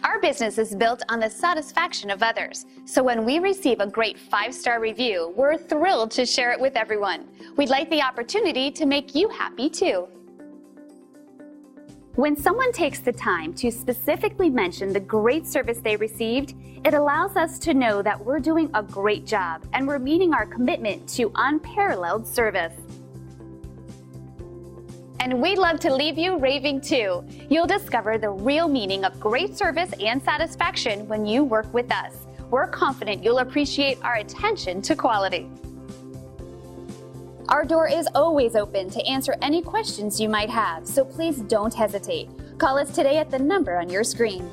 Our business is built on the satisfaction of others, so when we receive a great 5-star review, we're thrilled to share it with everyone. We'd like the opportunity to make you happy too. When someone takes the time to specifically mention the great service they received, it allows us to know that we're doing a great job and we're meeting our commitment to unparalleled service. And we'd love to leave you raving too. You'll discover the real meaning of great service and satisfaction when you work with us. We're confident you'll appreciate our attention to quality. Our door is always open to answer any questions you might have, so please don't hesitate. Call us today at the number on your screen.